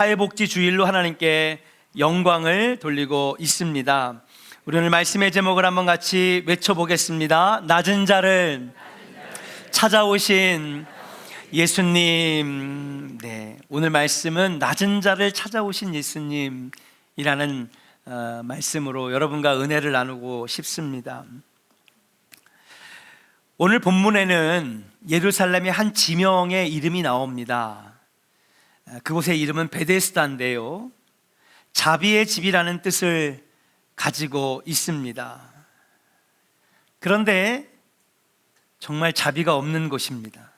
사회복지 주일로 하나님께 영광을 돌리고 있습니다. 우리 오늘 말씀의 제목을 한번 같이 외쳐보겠습니다. 낮은 자를 찾아오신 예수님. 네, 오늘 말씀은 낮은 자를 찾아오신 예수님이라는 말씀으로 여러분과 은혜를 나누고 싶습니다. 오늘 본문에는 예루살렘의 한 지명의 이름이 나옵니다. 그곳의 이름은 베데스다인데요, 자비의 집이라는 뜻을 가지고 있습니다. 그런데 정말 자비가 없는 곳입니다.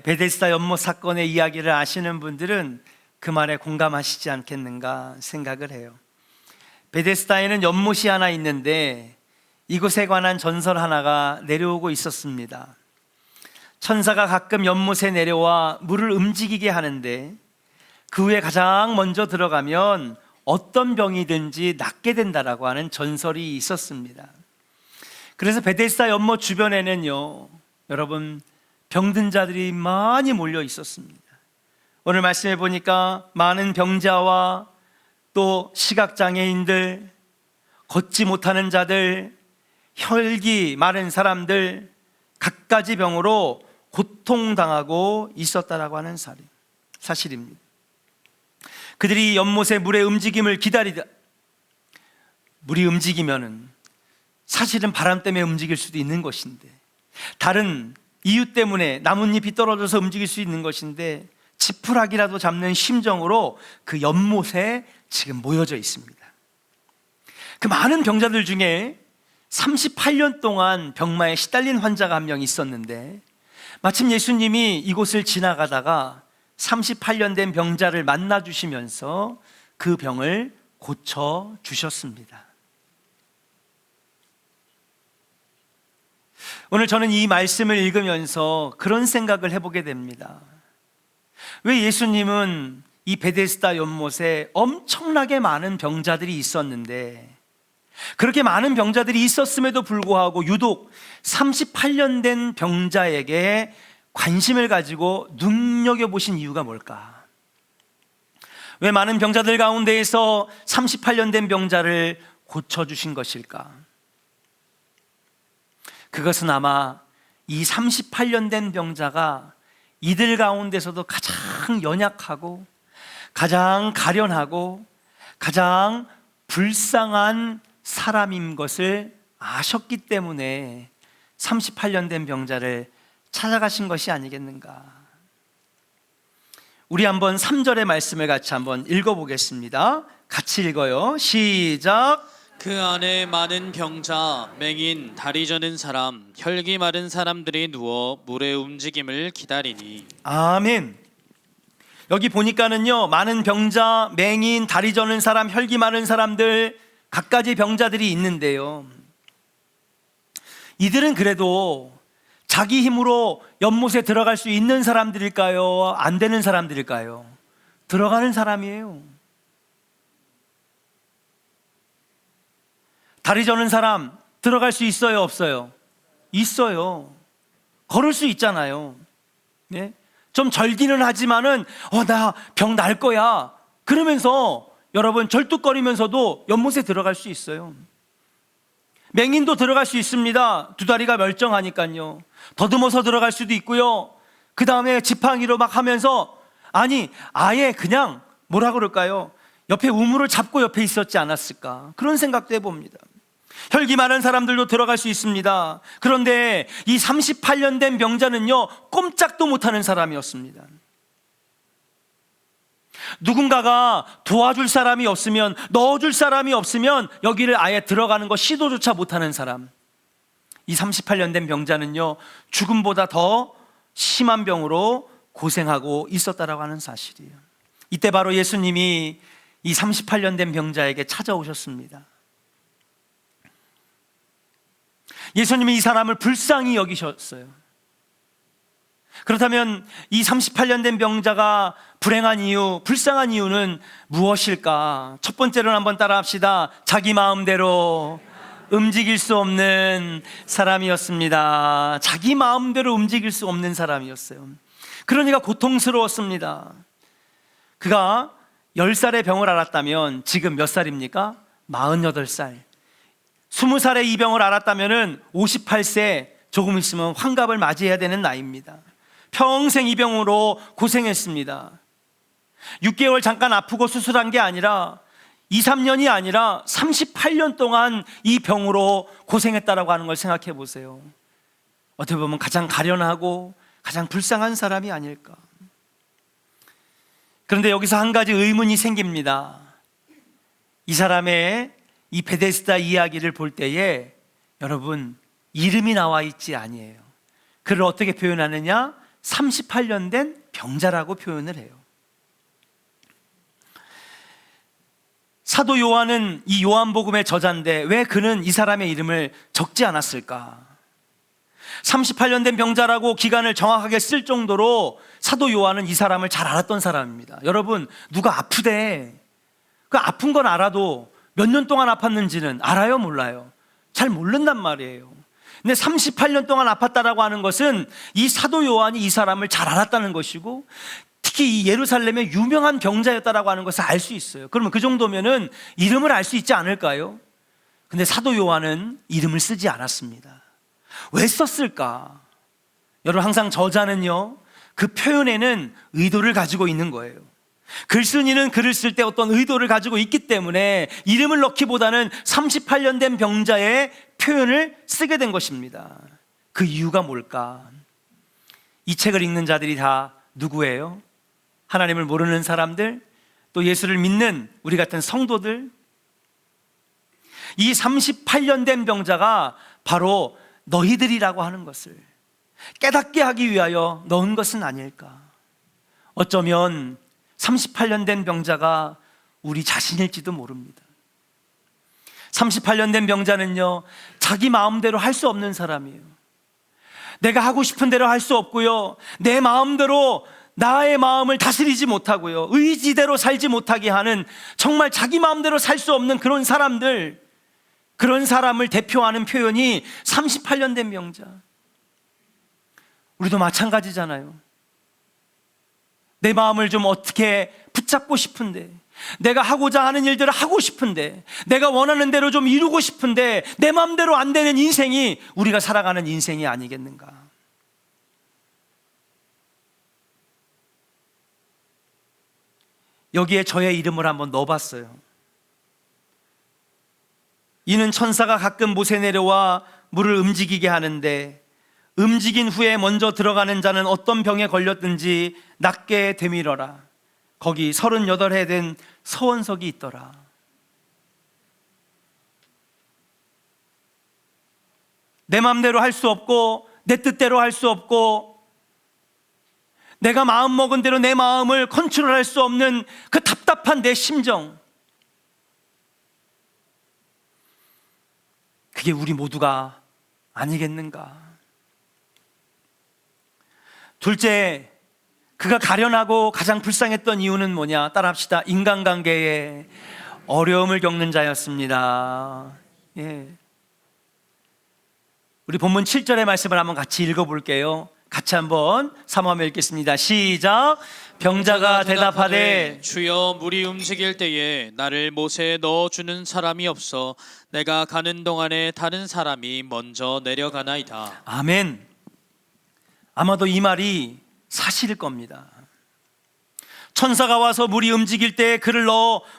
베데스다 연못 사건의 이야기를 아시는 분들은 그 말에 공감하시지 않겠는가 생각을 해요. 베데스다에는 연못이 하나 있는데 이곳에 관한 전설 하나가 내려오고 있었습니다. 천사가 가끔 연못에 내려와 물을 움직이게 하는데 그 후에 가장 먼저 들어가면 어떤 병이든지 낫게 된다라고 하는 전설이 있었습니다. 그래서 베데스다 연못 주변에는요, 여러분, 병든 자들이 많이 몰려 있었습니다. 오늘 말씀해 보니까 많은 병자와 또 시각장애인들, 걷지 못하는 자들, 혈기 마른 사람들, 갖가지 병으로 고통당하고 있었다라고 하는 사실입니다. 그들이 연못의 물의 움직임을 기다리다, 물이 움직이면은 사실은 바람 때문에 움직일 수도 있는 것인데, 다른 이유 때문에 나뭇잎이 떨어져서 움직일 수 있는 것인데, 지푸라기라도 잡는 심정으로 그 연못에 지금 모여져 있습니다. 그 많은 병자들 중에 38년 동안 병마에 시달린 환자가 한 명 있었는데, 마침 예수님이 이곳을 지나가다가 38년 된 병자를 만나 주시면서 그 병을 고쳐 주셨습니다. 오늘 저는 이 말씀을 읽으면서 그런 생각을 해보게 됩니다. 왜 예수님은 이 베데스다 연못에 엄청나게 많은 병자들이 있었는데, 그렇게 많은 병자들이 있었음에도 불구하고 유독 38년 된 병자에게 관심을 가지고 눈여겨보신 이유가 뭘까? 왜 많은 병자들 가운데에서 38년 된 병자를 고쳐주신 것일까? 그것은 아마 이 38년 된 병자가 이들 가운데서도 가장 연약하고 가장 가련하고 가장 불쌍한 사람인 것을 아셨기 때문에 38년 된 병자를 찾아가신 것이 아니겠는가. 우리 한번 3절의 말씀을 같이 한번 읽어보겠습니다. 같이 읽어요. 시작. 그 안에 많은 병자, 맹인, 다리 저는 사람, 혈기 마른 사람들이 누워 물의 움직임을 기다리니. 아멘. 여기 보니까는요, 많은 병자, 맹인, 다리 저는 사람, 혈기 마른 사람들, 갖가지 병자들이 있는데요, 이들은 그래도 자기 힘으로 연못에 들어갈 수 있는 사람들일까요? 안 되는 사람들일까요? 들어가는 사람이에요. 다리 저는 사람 들어갈 수 있어요, 없어요? 있어요. 걸을 수 있잖아요. 네? 좀 절기는 하지만은 나 병 날 거야 그러면서 여러분 절뚝거리면서도 연못에 들어갈 수 있어요. 맹인도 들어갈 수 있습니다. 두 다리가 멀쩡하니까요. 더듬어서 들어갈 수도 있고요. 그 다음에 지팡이로 막 하면서, 아예 그냥 뭐라 그럴까요? 옆에 우물을 잡고 옆에 있었지 않았을까, 그런 생각도 해봅니다. 혈기 많은 사람들도 들어갈 수 있습니다. 그런데 이 38년 된 병자는요, 꼼짝도 못하는 사람이었습니다. 누군가가 도와줄 사람이 없으면, 넣어줄 사람이 없으면 여기를 아예 들어가는 거 시도조차 못하는 사람, 이 38년 된 병자는요, 죽음보다 더 심한 병으로 고생하고 있었다라고 하는 사실이에요. 이때 바로 예수님이 이 38년 된 병자에게 찾아오셨습니다. 예수님이 이 사람을 불쌍히 여기셨어요. 그렇다면 이 38년 된 병자가 불행한 이유, 불쌍한 이유는 무엇일까? 첫 번째로는 한번 따라 합시다. 자기 마음대로 움직일 수 없는 사람이었습니다. 자기 마음대로 움직일 수 없는 사람이었어요. 그러니까 고통스러웠습니다. 그가 10살의 병을 앓았다면 지금 몇 살입니까? 48살. 20살에 이 병을 앓았다면 58세, 조금 있으면 환갑을 맞이해야 되는 나이입니다. 평생 이 병으로 고생했습니다. 6개월 잠깐 아프고 수술한 게 아니라 2, 3년이 아니라 38년 동안 이 병으로 고생했다라고 하는 걸 생각해 보세요. 어떻게 보면 가장 가련하고 가장 불쌍한 사람이 아닐까. 그런데 여기서 한 가지 의문이 생깁니다. 이 사람의 이 베데스다 이야기를 볼 때에 여러분, 이름이 나와 있지 아니에요. 그를 어떻게 표현하느냐? 38년 된 병자라고 표현을 해요. 사도 요한은 이 요한복음의 저자인데 왜 그는 이 사람의 이름을 적지 않았을까? 38년 된 병자라고 기간을 정확하게 쓸 정도로 사도 요한은 이 사람을 잘 알았던 사람입니다. 여러분, 누가 아프대, 그 아픈 건 알아도 몇 년 동안 아팠는지는 알아요, 몰라요? 잘 모른단 말이에요. 근데 38년 동안 아팠다라고 하는 것은 이 사도 요한이 이 사람을 잘 알았다는 것이고, 특히 이 예루살렘의 유명한 병자였다라고 하는 것을 알 수 있어요. 그러면 그 정도면은 이름을 알 수 있지 않을까요? 근데 사도 요한은 이름을 쓰지 않았습니다. 왜 썼을까? 여러분, 항상 저자는요, 그 표현에는 의도를 가지고 있는 거예요. 글쓴이는 글을 쓸 때 어떤 의도를 가지고 있기 때문에 이름을 넣기보다는 38년 된 병자의 표현을 쓰게 된 것입니다. 그 이유가 뭘까? 이 책을 읽는 자들이 다 누구예요? 하나님을 모르는 사람들, 또 예수를 믿는 우리 같은 성도들. 이 38년 된 병자가 바로 너희들이라고 하는 것을 깨닫게 하기 위하여 넣은 것은 아닐까. 어쩌면 38년 된 병자가 우리 자신일지도 모릅니다. 38년 된 병자는요, 자기 마음대로 할 수 없는 사람이에요. 내가 하고 싶은 대로 할 수 없고요, 내 마음대로 나의 마음을 다스리지 못하고요, 의지대로 살지 못하게 하는, 정말 자기 마음대로 살 수 없는 그런 사람들, 그런 사람을 대표하는 표현이 38년 된 병자. 우리도 마찬가지잖아요. 내 마음을 좀 어떻게 붙잡고 싶은데, 내가 하고자 하는 일들을 하고 싶은데, 내가 원하는 대로 좀 이루고 싶은데 내 마음대로 안 되는 인생이 우리가 살아가는 인생이 아니겠는가. 여기에 저의 이름을 한번 넣어봤어요. 이는 천사가 가끔 못에 내려와 물을 움직이게 하는데 움직인 후에 먼저 들어가는 자는 어떤 병에 걸렸든지 낫게 되밀어라. 거기 38해 된 서원석이 있더라. 내 마음대로 할 수 없고 내 뜻대로 할 수 없고 내가 마음먹은 대로 내 마음을 컨트롤할 수 없는 그 답답한 내 심정, 그게 우리 모두가 아니겠는가. 둘째, 그가 가련하고 가장 불쌍했던 이유는 뭐냐? 따라합시다. 인간관계에 어려움을 겪는 자였습니다. 예. 우리 본문 7절의 말씀을 한번 같이 읽어볼게요. 같이 한번 삼하며 읽겠습니다. 시작. 병자가 대답하되 주여, 물이 움직일 때에 나를 못에 넣어주는 사람이 없어 내가 가는 동안에 다른 사람이 먼저 내려가나이다. 아멘. 아마도 이 말이 사실일 겁니다. 천사가 와서 물이 움직일 때 그를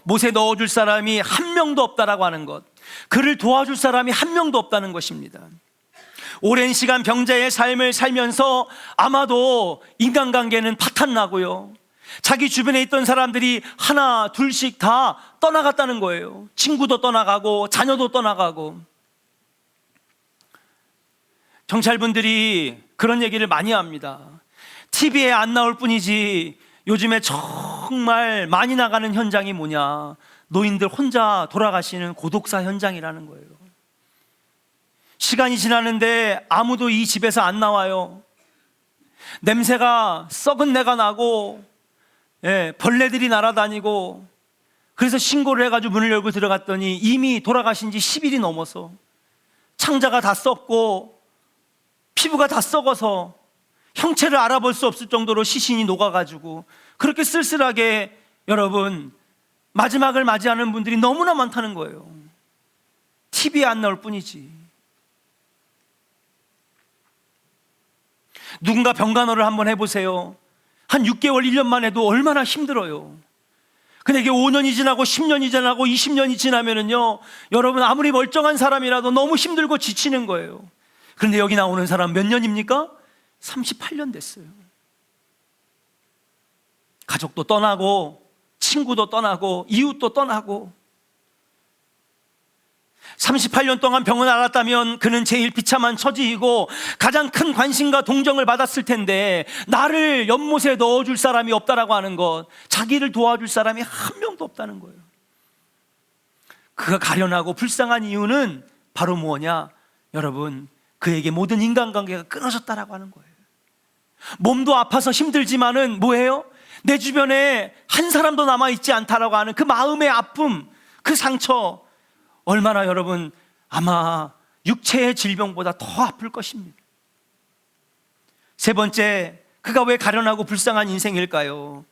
못에 넣어줄 사람이 한 명도 없다라고 하는 것, 그를 도와줄 사람이 한 명도 없다는 것입니다. 오랜 시간 병자의 삶을 살면서 아마도 인간관계는 파탄나고요, 자기 주변에 있던 사람들이 하나 둘씩 다 떠나갔다는 거예요. 친구도 떠나가고 자녀도 떠나가고. 경찰분들이 그런 얘기를 많이 합니다. TV에 안 나올 뿐이지 요즘에 정말 많이 나가는 현장이 뭐냐? 노인들 혼자 돌아가시는 고독사 현장이라는 거예요. 시간이 지나는데 아무도 이 집에서 안 나와요. 냄새가, 썩은 내가 나고, 벌레들이 날아다니고, 그래서 신고를 해가지고 문을 열고 들어갔더니 이미 돌아가신 지 10일이 넘어서 창자가 다 썩고 피부가 다 썩어서 형체를 알아볼 수 없을 정도로 시신이 녹아가지고 그렇게 쓸쓸하게 여러분, 마지막을 맞이하는 분들이 너무나 많다는 거예요. TV에 안 나올 뿐이지. 누군가 병간호를 한번 해보세요. 한 6개월, 1년만 해도 얼마나 힘들어요. 근데 이게 5년이 지나고 10년이 지나고 20년이 지나면은요, 여러분 아무리 멀쩡한 사람이라도 너무 힘들고 지치는 거예요. 그런데 여기 나오는 사람 몇 년입니까? 38년 됐어요. 가족도 떠나고 친구도 떠나고 이웃도 떠나고 38년 동안 병을 앓았다면 그는 제일 비참한 처지이고 가장 큰 관심과 동정을 받았을 텐데 나를 연못에 넣어줄 사람이 없다라고 하는 것, 자기를 도와줄 사람이 한 명도 없다는 거예요. 그가 가련하고 불쌍한 이유는 바로 뭐냐? 여러분, 그에게 모든 인간관계가 끊어졌다라고 하는 거예요. 몸도 아파서 힘들지만은 뭐예요? 내 주변에 한 사람도 남아있지 않다라고 하는 그 마음의 아픔, 그 상처, 얼마나 여러분 아마 육체의 질병보다 더 아플 것입니다. 세 번째, 그가 왜 가련하고 불쌍한 인생일까요?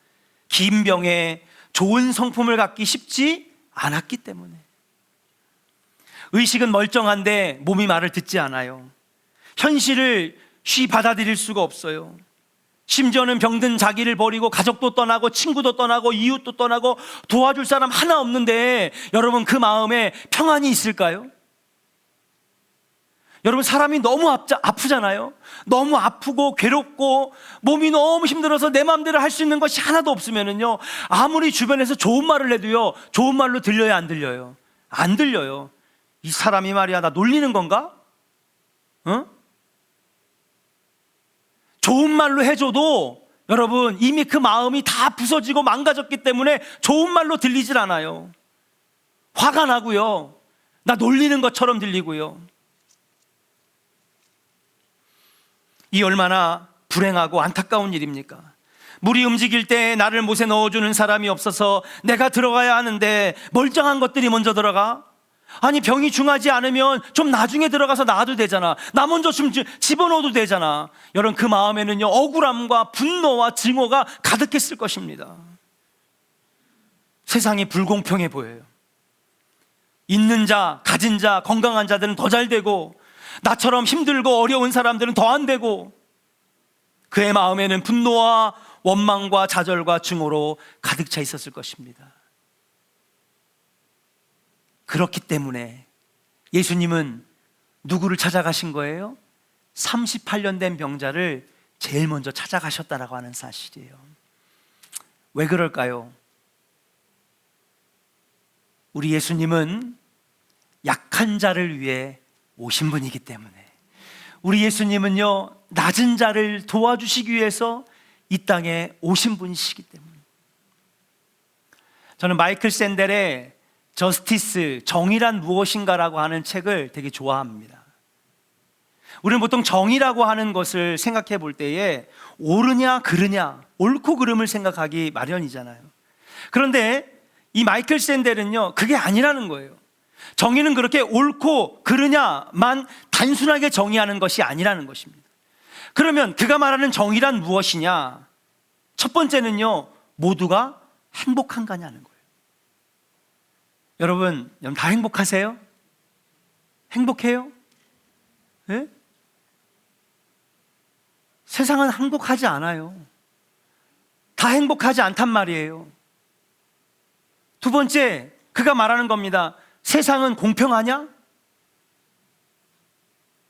긴 병에 좋은 성품을 갖기 쉽지 않았기 때문에. 의식은 멀쩡한데 몸이 말을 듣지 않아요. 현실을 쉬 받아들일 수가 없어요. 심지어는 병든 자기를 버리고 가족도 떠나고 친구도 떠나고 이웃도 떠나고 도와줄 사람 하나 없는데 여러분 그 마음에 평안이 있을까요? 여러분 사람이 너무 아프잖아요. 너무 아프고 괴롭고 몸이 너무 힘들어서 내 마음대로 할 수 있는 것이 하나도 없으면은요, 아무리 주변에서 좋은 말을 해도요, 좋은 말로 들려요, 안 들려요? 안 들려요. 이 사람이 말이야 나 놀리는 건가? 좋은 말로 해줘도 여러분 이미 그 마음이 다 부서지고 망가졌기 때문에 좋은 말로 들리질 않아요. 화가 나고요, 나 놀리는 것처럼 들리고요. 이 얼마나 불행하고 안타까운 일입니까? 물이 움직일 때 나를 못에 넣어주는 사람이 없어서 내가 들어가야 하는데 멀쩡한 것들이 먼저 들어가? 아니 병이 중하지 않으면 좀 나중에 들어가서 놔도 되잖아. 나 먼저 좀 집어넣어도 되잖아. 여러분 그 마음에는요, 억울함과 분노와 증오가 가득했을 것입니다. 세상이 불공평해 보여요. 있는 자, 가진 자, 건강한 자들은 더 잘 되고 나처럼 힘들고 어려운 사람들은 더 안 되고, 그의 마음에는 분노와 원망과 좌절과 증오로 가득 차 있었을 것입니다. 그렇기 때문에 예수님은 누구를 찾아가신 거예요? 38년 된 병자를 제일 먼저 찾아가셨다라고 하는 사실이에요. 왜 그럴까요? 우리 예수님은 약한 자를 위해 오신 분이기 때문에, 우리 예수님은요 낮은 자를 도와주시기 위해서 이 땅에 오신 분이시기 때문에. 저는 마이클 샌델의 저스티스, 정의란 무엇인가라고 하는 책을 되게 좋아합니다. 우리는 보통 정의라고 하는 것을 생각해 볼 때에 옳으냐 그르냐, 옳고 그름을 생각하기 마련이잖아요. 그런데 이 마이클 샌델은요 그게 아니라는 거예요. 정의는 그렇게 옳고 그르냐만 단순하게 정의하는 것이 아니라는 것입니다. 그러면 그가 말하는 정의란 무엇이냐? 첫 번째는요, 모두가 행복한가냐는 거예요. 여러분 다 행복하세요? 행복해요? 네? 세상은 행복하지 않아요. 다 행복하지 않단 말이에요. 두 번째, 그가 말하는 겁니다. 세상은 공평하냐?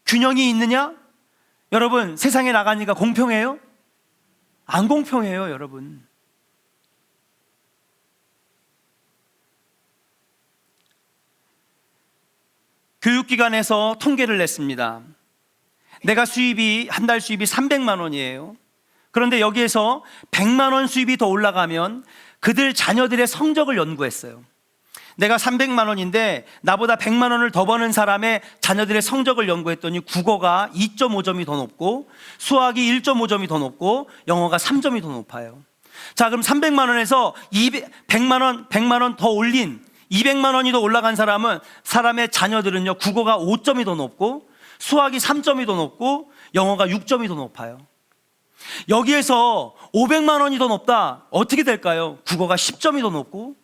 균형이 있느냐? 여러분 세상에 나가니까 공평해요? 안 공평해요, 여러분. 교육기관에서 통계를 냈습니다. 내가 한 달 수입이 300만 원이에요. 그런데 여기에서 100만 원 수입이 더 올라가면 그들 자녀들의 성적을 연구했어요. 내가 300만 원인데 나보다 100만 원을 더 버는 사람의 자녀들의 성적을 연구했더니 국어가 2.5점이 더 높고 수학이 1.5점이 더 높고 영어가 3점이 더 높아요. 자, 그럼 300만 원에서 100만 원 더 올린 200만 원이 더 올라간 사람의 자녀들은요, 국어가 5점이 더 높고 수학이 3점이 더 높고 영어가 6점이 더 높아요. 여기에서 500만 원이 더 높다. 어떻게 될까요? 국어가 10점이 더 높고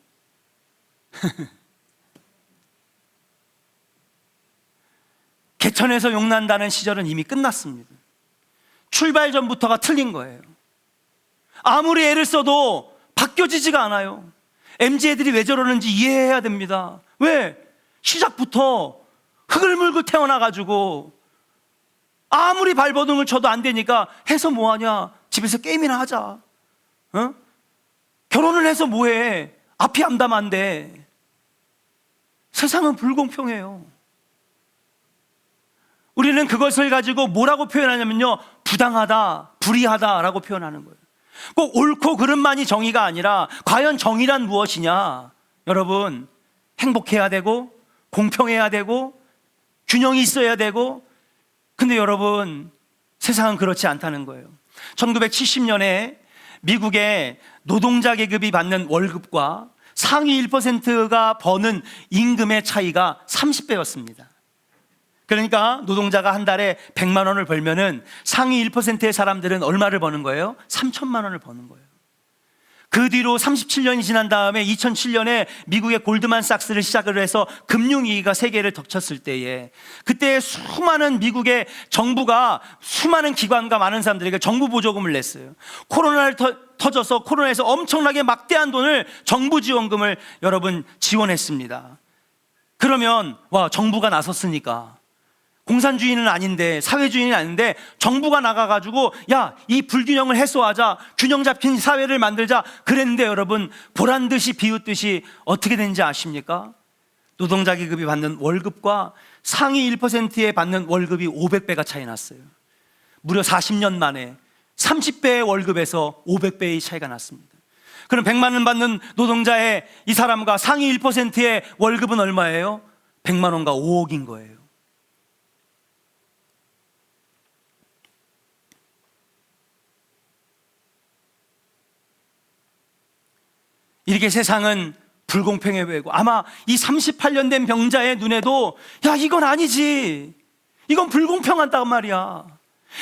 개천에서 용난다는 시절은 이미 끝났습니다. 출발 전부터가 틀린 거예요. 아무리 애를 써도 바뀌어지지가 않아요. MZ 애들이 왜 저러는지 이해해야 됩니다. 왜? 시작부터 흙을 물고 태어나가지고 아무리 발버둥을 쳐도 안 되니까 해서 뭐하냐? 집에서 게임이나 하자. 어? 결혼을 해서 뭐해? 앞이 암담한데. 세상은 불공평해요. 우리는 그것을 가지고 뭐라고 표현하냐면요, 부당하다, 불의하다라고 표현하는 거예요. 꼭 옳고 그름만이 정의가 아니라 과연 정의란 무엇이냐? 여러분, 행복해야 되고 공평해야 되고 균형이 있어야 되고, 근데 여러분, 세상은 그렇지 않다는 거예요. 1970년에 미국의 노동자 계급이 받는 월급과 상위 1%가 버는 임금의 차이가 30배였습니다. 그러니까 노동자가 한 달에 100만 원을 벌면은 상위 1%의 사람들은 얼마를 버는 거예요? 3천만 원을 버는 거예요. 그 뒤로 37년이 지난 다음에 2007년에 미국의 골드만삭스를 시작을 해서 금융위기가 세계를 덮쳤을 때에, 그때 수많은 미국의 정부가 수많은 기관과 많은 사람들에게 정부 보조금을 냈어요. 코로나를 터져서 코로나에서 엄청나게 막대한 돈을, 정부 지원금을 여러분 지원했습니다. 그러면 와, 정부가 나섰으니까, 공산주의는 아닌데, 사회주의는 아닌데 정부가 나가가지고 야, 이 불균형을 해소하자, 균형 잡힌 사회를 만들자 그랬는데, 여러분, 보란듯이 비웃듯이 어떻게 된지 아십니까? 노동자 계급이 받는 월급과 상위 1%에 받는 월급이 500배가 차이 났어요. 무려 40년 만에 30배의 월급에서 500배의 차이가 났습니다. 그럼 100만 원 받는 노동자의 이 사람과 상위 1%의 월급은 얼마예요? 100만 원과 5억인 거예요. 이렇게 세상은 불공평해 보이고, 아마 이 38년 된 병자의 눈에도 야, 이건 아니지, 이건 불공평하단 말이야.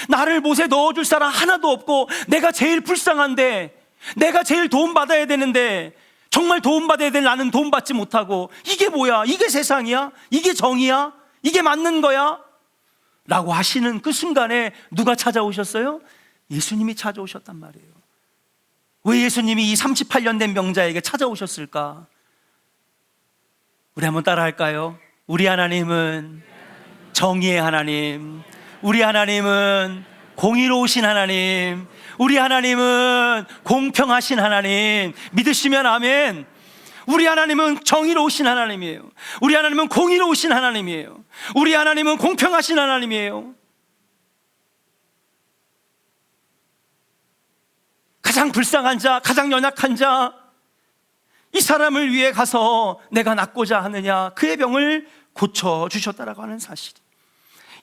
나를 못에 넣어줄 사람 하나도 없고 내가 제일 불쌍한데, 내가 제일 도움받아야 되는데, 정말 도움받아야 될 나는 도움받지 못하고, 이게 뭐야? 이게 세상이야? 이게 정의야? 이게 맞는 거야? 라고 하시는 그 순간에 누가 찾아오셨어요? 예수님이 찾아오셨단 말이에요. 왜 예수님이 이 38년 된 병자에게 찾아오셨을까? 우리 한번 따라 할까요? 우리 하나님은 정의의 하나님, 우리 하나님은 공의로우신 하나님, 우리 하나님은 공평하신 하나님. 믿으시면 아멘. 우리 하나님은 정의로우신 하나님이에요. 우리 하나님은 공의로우신 하나님이에요. 우리 하나님은 공평하신 하나님이에요. 가장 불쌍한 자, 가장 연약한 자, 이 사람을 위해 가서 내가 낫고자 하느냐, 그의 병을 고쳐주셨다라고 하는 사실.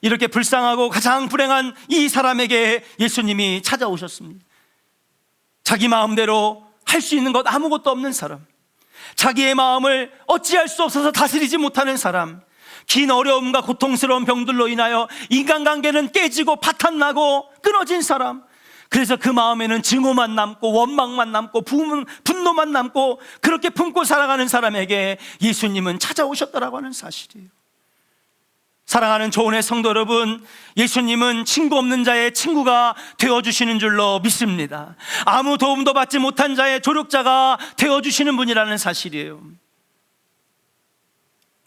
이렇게 불쌍하고 가장 불행한 이 사람에게 예수님이 찾아오셨습니다. 자기 마음대로 할 수 있는 것 아무것도 없는 사람, 자기의 마음을 어찌할 수 없어서 다스리지 못하는 사람, 긴 어려움과 고통스러운 병들로 인하여 인간관계는 깨지고 파탄나고 끊어진 사람, 그래서 그 마음에는 증오만 남고 원망만 남고 분노만 남고 그렇게 품고 살아가는 사람에게 예수님은 찾아오셨다라고 하는 사실이에요. 사랑하는 조은의 성도 여러분, 예수님은 친구 없는 자의 친구가 되어주시는 줄로 믿습니다. 아무 도움도 받지 못한 자의 조력자가 되어주시는 분이라는 사실이에요.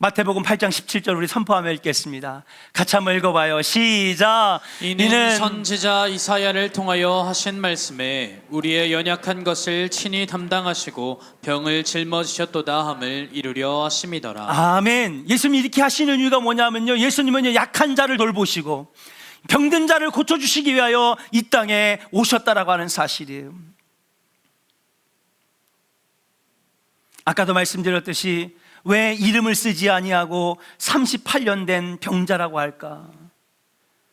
마태복음 8장 17절 우리 선포하며 읽겠습니다. 같이 한번 읽어봐요. 시작. 이는 선지자 이사야를 통하여 하신 말씀에 우리의 연약한 것을 친히 담당하시고 병을 짊어지셨도다 함을 이루려 하심이더라. 아멘. 예수님이 이렇게 하시는 이유가 뭐냐면요, 예수님은 약한 자를 돌보시고 병든 자를 고쳐주시기 위하여 이 땅에 오셨다라고 하는 사실이에요. 아까도 말씀드렸듯이 왜 이름을 쓰지 아니하고 38년 된 병자라고 할까?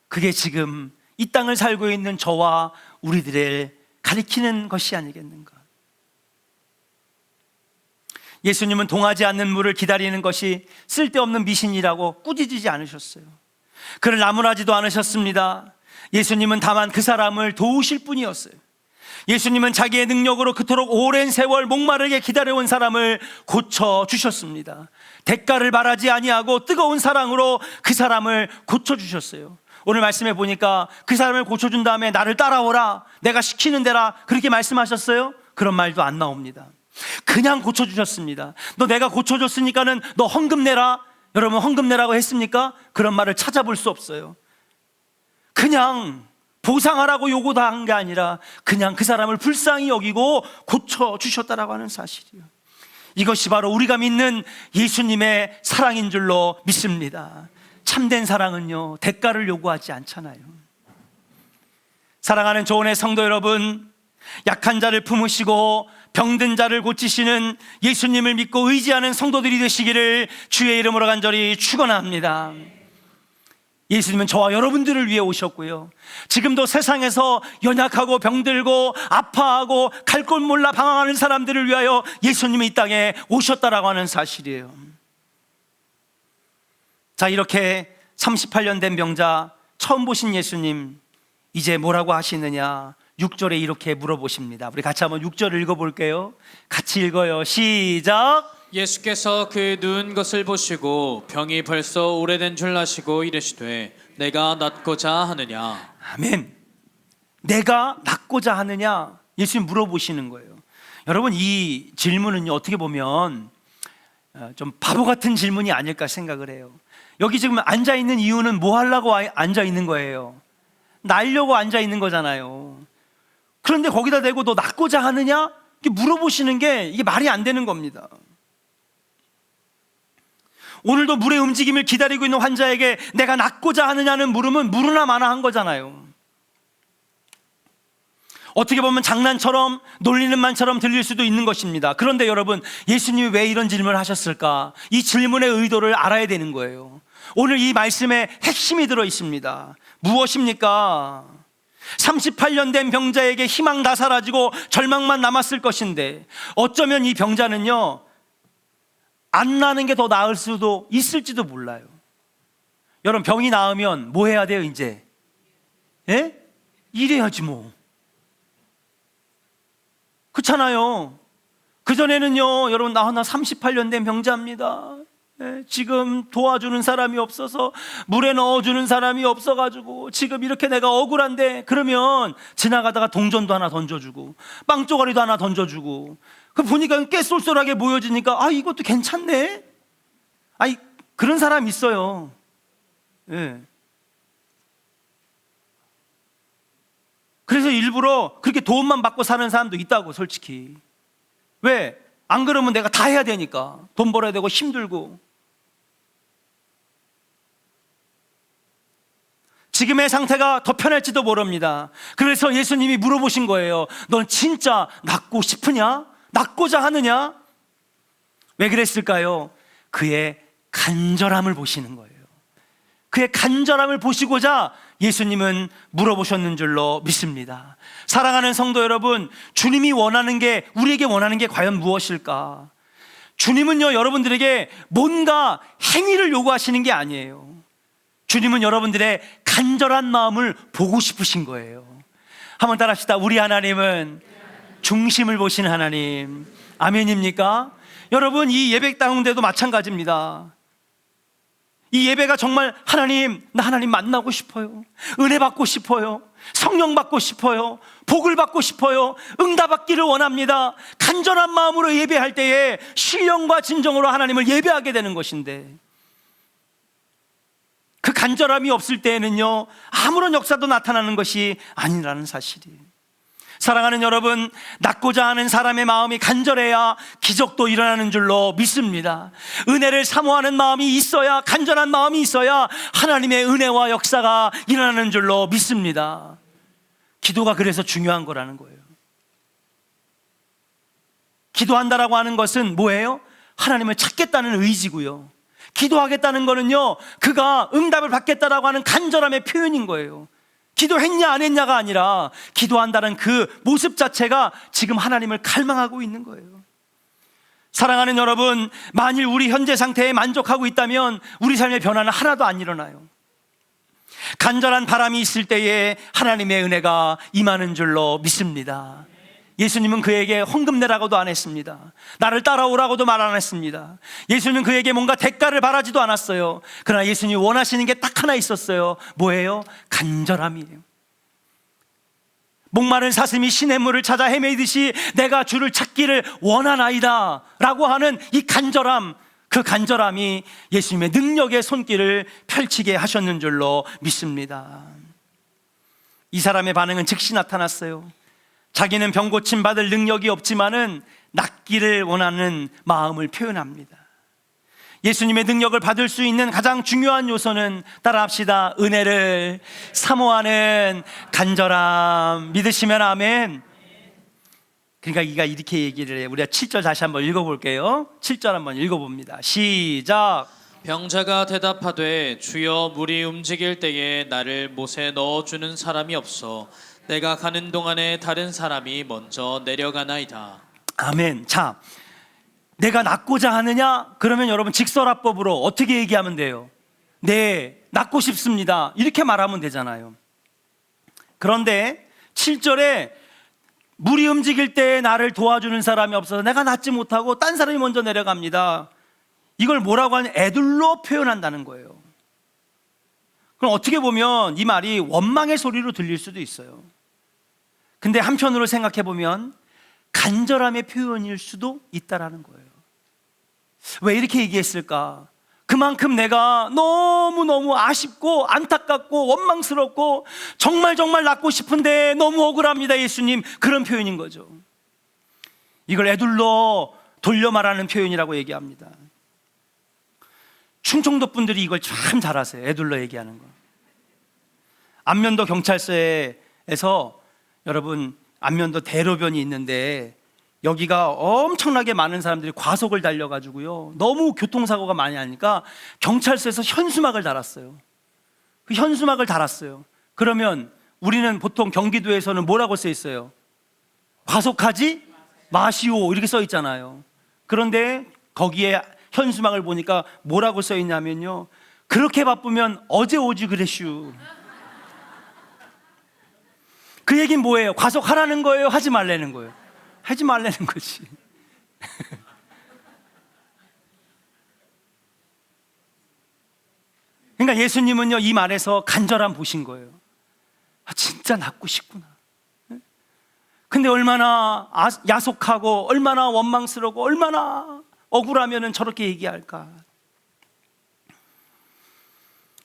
그게 지금 이 땅을 살고 있는 저와 우리들을 가리키는 것이 아니겠는가? 예수님은 동하지 않는 물을 기다리는 것이 쓸데없는 미신이라고 꾸짖지 않으셨어요. 그를 나무라지도 않으셨습니다. 예수님은 다만 그 사람을 도우실 뿐이었어요. 예수님은 자기의 능력으로 그토록 오랜 세월 목마르게 기다려온 사람을 고쳐주셨습니다. 대가를 바라지 아니하고 뜨거운 사랑으로 그 사람을 고쳐주셨어요. 오늘 말씀해 보니까 그 사람을 고쳐준 다음에 나를 따라오라, 내가 시키는 대라, 그렇게 말씀하셨어요? 그런 말도 안 나옵니다. 그냥 고쳐주셨습니다. 너 내가 고쳐줬으니까는 너 헌금 내라. 여러분, 헌금 내라고 했습니까? 그런 말을 찾아볼 수 없어요. 그냥 보상하라고 요구한 게 아니라 그냥 그 사람을 불쌍히 여기고 고쳐주셨다라고 하는 사실이에요. 이것이 바로 우리가 믿는 예수님의 사랑인 줄로 믿습니다. 참된 사랑은요, 대가를 요구하지 않잖아요. 사랑하는 조언의 성도 여러분, 약한 자를 품으시고 병든 자를 고치시는 예수님을 믿고 의지하는 성도들이 되시기를 주의 이름으로 간절히 축원합니다. 예수님은 저와 여러분들을 위해 오셨고요, 지금도 세상에서 연약하고 병들고 아파하고 갈 곳 몰라 방황하는 사람들을 위하여 예수님이 이 땅에 오셨다라고 하는 사실이에요. 자, 이렇게 38년 된 병자 처음 보신 예수님, 이제 뭐라고 하시느냐? 6절에 이렇게 물어보십니다. 우리 같이 한번 6절을 읽어볼게요. 같이 읽어요. 시작. 예수께서 그 누운 것을 보시고 병이 벌써 오래된 줄 아시고 이르시되 내가 낫고자 하느냐. 아멘. 내가 낫고자 하느냐? 예수님 물어보시는 거예요. 여러분, 이 질문은요, 어떻게 보면 좀 바보 같은 질문이 아닐까 생각을 해요. 여기 지금 앉아있는 이유는 뭐 하려고 앉아있는 거예요? 날려고 앉아있는 거잖아요. 그런데 거기다 대고 너 낫고자 하느냐? 이렇게 물어보시는 게 이게 말이 안 되는 겁니다. 오늘도 물의 움직임을 기다리고 있는 환자에게 내가 낫고자 하느냐는 물음은 무르나 마나 한 거잖아요. 어떻게 보면 장난처럼 놀리는 말처럼 들릴 수도 있는 것입니다. 그런데 여러분, 예수님이 왜 이런 질문을 하셨을까? 이 질문의 의도를 알아야 되는 거예요. 오늘 이 말씀에 핵심이 들어 있습니다. 무엇입니까? 38년 된 병자에게 희망 다 사라지고 절망만 남았을 것인데, 어쩌면 이 병자는요, 안 나는 게 더 나을 수도 있을지도 몰라요. 여러분, 병이 나으면 뭐 해야 돼요, 이제? 예? 일해야지 뭐. 그렇잖아요. 그전에는요, 여러분, 나 38년 된 병자입니다. 예, 지금 도와주는 사람이 없어서, 물에 넣어주는 사람이 없어가지고 지금 이렇게 내가 억울한데, 그러면 지나가다가 동전도 하나 던져주고 빵 쪼가리도 하나 던져주고, 그 보니까 꽤 쏠쏠하게 모여지니까 아, 이것도 괜찮네. 아이, 그런 사람 있어요. 예. 그래서 일부러 그렇게 도움만 받고 사는 사람도 있다고, 솔직히. 왜? 안 그러면 내가 다 해야 되니까. 돈 벌어야 되고 힘들고. 지금의 상태가 더 편할지도 모릅니다. 그래서 예수님이 물어보신 거예요. 넌 진짜 낫고 싶으냐? 낫고자 하느냐? 왜 그랬을까요? 그의 간절함을 보시는 거예요. 그의 간절함을 보시고자 예수님은 물어보셨는 줄로 믿습니다. 사랑하는 성도 여러분, 주님이 원하는 게, 우리에게 원하는 게 과연 무엇일까? 주님은요, 여러분들에게 뭔가 행위를 요구하시는 게 아니에요. 주님은 여러분들의 간절한 마음을 보고 싶으신 거예요. 한번 따라합시다. 우리 하나님은 중심을 보시는 하나님. 아멘입니까? 여러분, 이 예배 가운데도 마찬가지입니다. 이 예배가 정말 하나님, 나 하나님 만나고 싶어요. 은혜 받고 싶어요. 성령 받고 싶어요. 복을 받고 싶어요. 응답받기를 원합니다. 간절한 마음으로 예배할 때에 신령과 진정으로 하나님을 예배하게 되는 것인데, 그 간절함이 없을 때에는요, 아무런 역사도 나타나는 것이 아니라는 사실이에요. 사랑하는 여러분, 낫고자 하는 사람의 마음이 간절해야 기적도 일어나는 줄로 믿습니다. 은혜를 사모하는 마음이 있어야, 간절한 마음이 있어야 하나님의 은혜와 역사가 일어나는 줄로 믿습니다. 기도가 그래서 중요한 거라는 거예요. 기도한다라고 하는 것은 뭐예요? 하나님을 찾겠다는 의지고요. 기도하겠다는 거는요, 그가 응답을 받겠다라고 하는 간절함의 표현인 거예요. 기도했냐 안 했냐가 아니라 기도한다는 그 모습 자체가 지금 하나님을 갈망하고 있는 거예요. 사랑하는 여러분, 만일 우리 현재 상태에 만족하고 있다면 우리 삶의 변화는 하나도 안 일어나요. 간절한 바람이 있을 때에 하나님의 은혜가 임하는 줄로 믿습니다. 예수님은 그에게 헌금 내라고도 안 했습니다. 나를 따라오라고도 말 안 했습니다. 예수님은 그에게 뭔가 대가를 바라지도 않았어요. 그러나 예수님이 원하시는 게 딱 하나 있었어요. 뭐예요? 간절함이에요. 목마른 사슴이 시냇물을 찾아 헤매듯이 내가 주를 찾기를 원하나이다 라고 하는 이 간절함, 그 간절함이 예수님의 능력의 손길을 펼치게 하셨는 줄로 믿습니다. 이 사람의 반응은 즉시 나타났어요. 자기는 병 고침 받을 능력이 없지만은 낫기를 원하는 마음을 표현합니다. 예수님의 능력을 받을 수 있는 가장 중요한 요소는 따라합시다. 은혜를 사모하는 간절함. 믿으시면 아멘. 그러니까 이가 이렇게 얘기를 해요. 우리가 7절 다시 한번 읽어볼게요. 7절 한번 읽어봅니다. 시작. 병자가 대답하되 주여 물이 움직일 때에 나를 못에 넣어주는 사람이 없어 내가 가는 동안에 다른 사람이 먼저 내려가나이다. 아멘. 자, 내가 낫고자 하느냐? 그러면 여러분 직설화법으로 어떻게 얘기하면 돼요? 네, 낫고 싶습니다. 이렇게 말하면 되잖아요. 그런데 7절에 물이 움직일 때 나를 도와주는 사람이 없어서 내가 낫지 못하고 딴 사람이 먼저 내려갑니다. 이걸 뭐라고 하냐? 애둘러 표현한다는 거예요. 그럼 어떻게 보면 이 말이 원망의 소리로 들릴 수도 있어요. 근데 한편으로 생각해 보면 간절함의 표현일 수도 있다라는 거예요. 왜 이렇게 얘기했을까? 그만큼 내가 너무너무 아쉽고 안타깝고 원망스럽고 정말 낫고 싶은데 너무 억울합니다, 예수님. 그런 표현인 거죠. 이걸 애둘러 돌려 말하는 표현이라고 얘기합니다. 충청도 분들이 이걸 참 잘하세요. 애둘러 얘기하는 거. 안면도 경찰서에서 여러분 안면도 대로변이 있는데 여기가 엄청나게 많은 사람들이 과속을 달려가지고요, 너무 교통사고가 많이 나니까 경찰서에서 현수막을 달았어요. 그 현수막을 달았어요. 그러면 우리는 보통 경기도에서는 뭐라고 써 있어요? 과속하지 마시오 이렇게 써 있잖아요. 그런데 거기에 현수막을 보니까 뭐라고 써 있냐면요, 그렇게 바쁘면 어제 오지 그랬슈. 그 얘기는 뭐예요? 과속하라는 거예요? 하지 말라는 거예요? 하지 말라는 거지. 그러니까 예수님은요, 이 말에서 간절함 보신 거예요. 아, 진짜 낫고 싶구나. 근데 얼마나 야속하고 얼마나 원망스럽고 얼마나 억울하면 저렇게 얘기할까.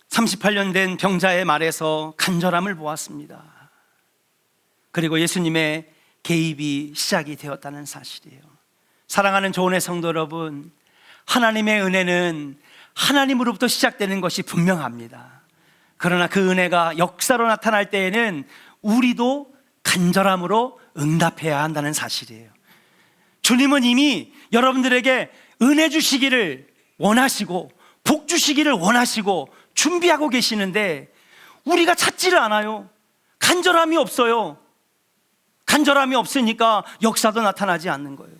38년 된 병자의 말에서 간절함을 보았습니다. 그리고 예수님의 개입이 시작이 되었다는 사실이에요. 사랑하는 조은의 성도 여러분, 하나님의 은혜는 하나님으로부터 시작되는 것이 분명합니다. 그러나 그 은혜가 역사로 나타날 때에는 우리도 간절함으로 응답해야 한다는 사실이에요. 주님은 이미 여러분들에게 은혜 주시기를 원하시고 복 주시기를 원하시고 준비하고 계시는데 우리가 찾지를 않아요. 간절함이 없어요. 간절함이 없으니까 역사도 나타나지 않는 거예요.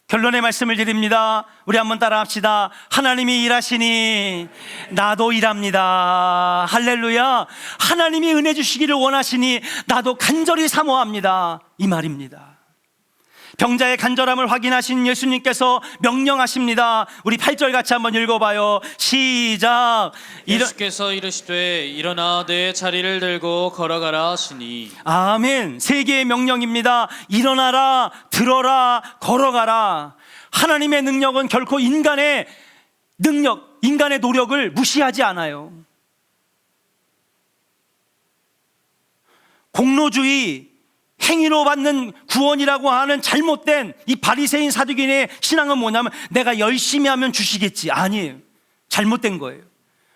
결론의 말씀을 드립니다. 우리 한번 따라 합시다. 하나님이 일하시니 나도 일합니다. 할렐루야. 하나님이 은혜 주시기를 원하시니 나도 간절히 사모합니다. 이 말입니다. 병자의 간절함을 확인하신 예수님께서 명령하십니다. 우리 8절 같이 한번 읽어봐요. 시작. 예수께서 이르시되 일어나 내 자리를 들고 걸어가라 하시니. 아멘. 세 개의 명령입니다. 일어나라, 들어라, 걸어가라. 하나님의 능력은 결코 인간의 능력, 인간의 노력을 무시하지 않아요. 공로주의, 행위로 받는 구원이라고 하는 잘못된 이 바리새인 사두개인의 신앙은 뭐냐면 내가 열심히 하면 주시겠지. 아니에요. 잘못된 거예요.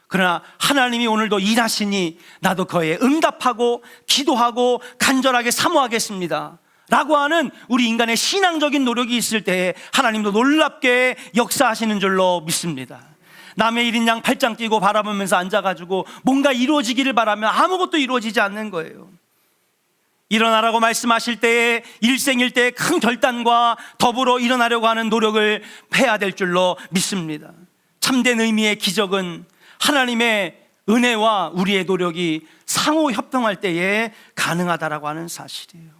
그러나 하나님이 오늘도 일하시니 나도 그에 응답하고 기도하고 간절하게 사모하겠습니다 라고 하는 우리 인간의 신앙적인 노력이 있을 때에 하나님도 놀랍게 역사하시는 줄로 믿습니다. 남의 1인 양 팔짱 끼고 바라보면서 앉아가지고 뭔가 이루어지기를 바라면 아무것도 이루어지지 않는 거예요. 일어나라고 말씀하실 때에 일생일대의 큰 결단과 더불어 일어나려고 하는 노력을 해야 될 줄로 믿습니다. 참된 의미의 기적은 하나님의 은혜와 우리의 노력이 상호 협동할 때에 가능하다라고 하는 사실이에요.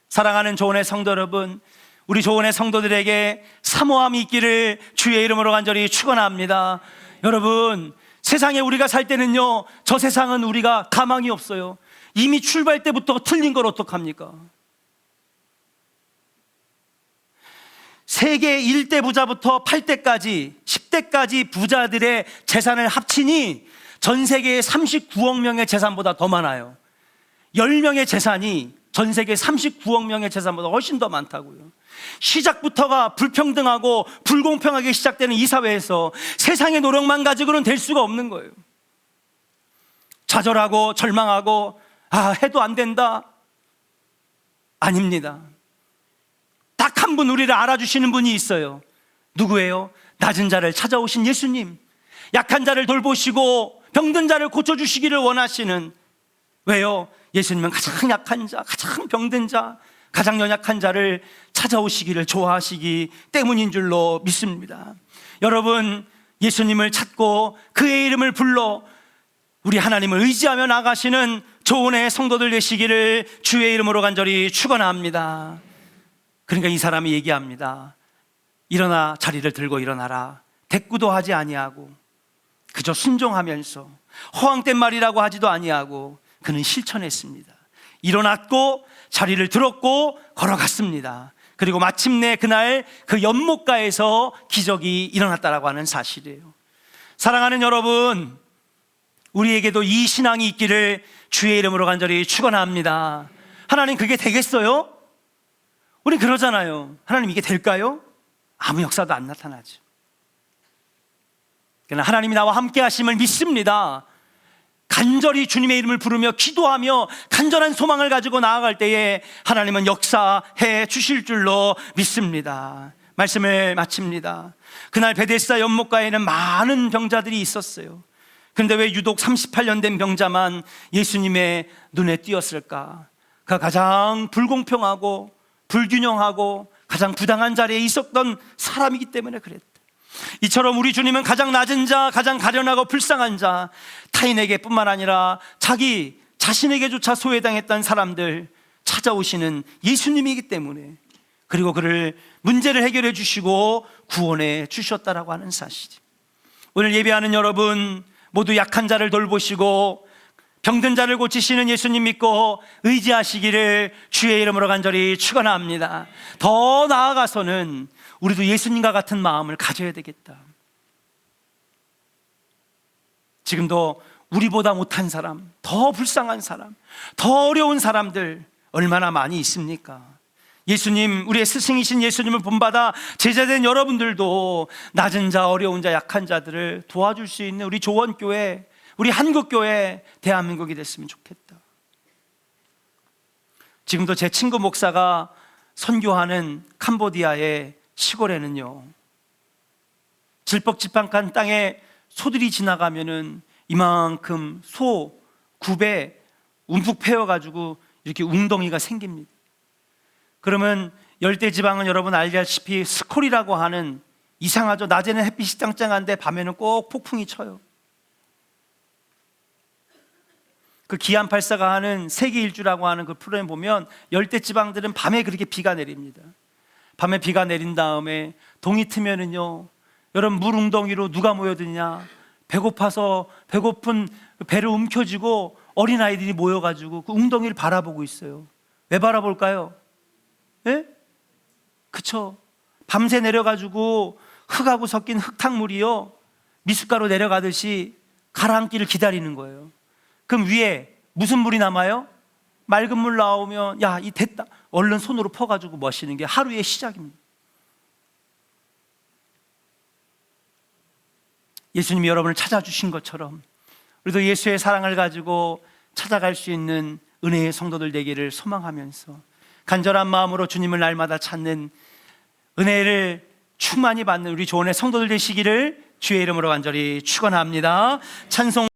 사랑하는 조은의 성도 여러분, 우리 조은의 성도들에게 사모함이 있기를 주의 이름으로 간절히 축원합니다. 여러분, 세상에 우리가 살 때는요, 저 세상은 우리가 가망이 없어요. 이미 출발 때부터 틀린 걸 어떡합니까? 세계 1대 부자부터 8대까지 10대까지 부자들의 재산을 합치니 전 세계의 39억 명의 재산보다 더 많아요. 10명의 재산이 전 세계 39억 명의 재산보다 훨씬 더 많다고요. 시작부터가 불평등하고 불공평하게 시작되는 이 사회에서 세상의 노력만 가지고는 될 수가 없는 거예요. 좌절하고 절망하고 해도 안 된다. 아닙니다. 딱 한 분 우리를 알아주시는 분이 있어요. 누구예요? 낮은 자를 찾아오신 예수님. 약한 자를 돌보시고 병든 자를 고쳐주시기를 원하시는, 왜요? 예수님은 가장 약한 자, 가장 병든 자, 가장 연약한 자를 찾아오시기를 좋아하시기 때문인 줄로 믿습니다. 여러분, 예수님을 찾고 그의 이름을 불러 우리 하나님을 의지하며 나가시는 조은의 성도들 되시기를 주의 이름으로 간절히 축원합니다. 그러니까 이 사람이 얘기합니다. 일어나, 자리를 들고 일어나라. 대꾸도 하지 아니하고 그저 순종하면서 허황된 말이라고 하지도 아니하고 그는 실천했습니다. 일어났고 자리를 들었고 걸어갔습니다. 그리고 마침내 그날 그 연못가에서 기적이 일어났다라고 하는 사실이에요. 사랑하는 여러분, 우리에게도 이 신앙이 있기를 주의 이름으로 간절히 축원합니다. 하나님, 그게 되겠어요? 우리 그러잖아요. 하나님, 이게 될까요? 아무 역사도 안 나타나죠. 그러나 하나님이 나와 함께 하심을 믿습니다. 간절히 주님의 이름을 부르며 기도하며 간절한 소망을 가지고 나아갈 때에 하나님은 역사해 주실 줄로 믿습니다. 말씀을 마칩니다. 그날 베데스다 연못가에는 많은 병자들이 있었어요. 그런데 왜 유독 38년 된 병자만 예수님의 눈에 띄었을까? 그가 가장 불공평하고 불균형하고 가장 부당한 자리에 있었던 사람이기 때문에 그랬다. 이처럼 우리 주님은 가장 낮은 자, 가장 가련하고 불쌍한 자, 타인에게 뿐만 아니라 자기 자신에게조차 소외당했던 사람들 찾아오시는 예수님이기 때문에, 그리고 그를 문제를 해결해 주시고 구원해 주셨다라고 하는 사실이, 오늘 예배하는 여러분 모두 약한 자를 돌보시고 병든 자를 고치시는 예수님 믿고 의지하시기를 주의 이름으로 간절히 축원합니다. 더 나아가서는 우리도 예수님과 같은 마음을 가져야 되겠다. 지금도 우리보다 못한 사람, 더 불쌍한 사람, 더 어려운 사람들 얼마나 많이 있습니까? 예수님, 우리의 스승이신 예수님을 본받아 제자된 여러분들도 낮은 자, 어려운 자, 약한 자들을 도와줄 수 있는 우리 조원교회, 우리 한국교회, 대한민국이 됐으면 좋겠다. 지금도 제 친구 목사가 선교하는 캄보디아의 시골에는요, 질퍽지팍한 땅에 소들이 지나가면은 이만큼 소 굽에 움푹 패여가지고 이렇게 웅덩이가 생깁니다. 그러면 열대지방은 여러분 알다시피 스콜이라고 하는, 이상하죠? 낮에는 햇빛이 짱짱한데 밤에는 꼭 폭풍이 쳐요. 그 기안84가 하는 세계일주라고 하는 그 프로그램 보면 열대지방들은 밤에 그렇게 비가 내립니다. 밤에 비가 내린 다음에 동이 트면은요, 여러분 물 웅덩이로 누가 모여드냐? 배고파서 배고픈 배를 움켜쥐고 어린아이들이 모여가지고 그 웅덩이를 바라보고 있어요. 왜 바라볼까요? 예? 그쵸? 밤새 내려가지고 흙하고 섞인 흙탕물이요, 미숫가루 내려가듯이 가라앉기를 기다리는 거예요. 그럼 위에 무슨 물이 남아요? 맑은 물 나오면 야, 이 됐다, 얼른 손으로 퍼가지고 마시는 게 하루의 시작입니다. 예수님이 여러분을 찾아주신 것처럼 우리도 예수의 사랑을 가지고 찾아갈 수 있는 은혜의 성도들 되기를 소망하면서 간절한 마음으로 주님을 날마다 찾는, 은혜를 충만히 받는 우리 조은의 성도들 되시기를 주의 이름으로 간절히 축원합니다. 찬송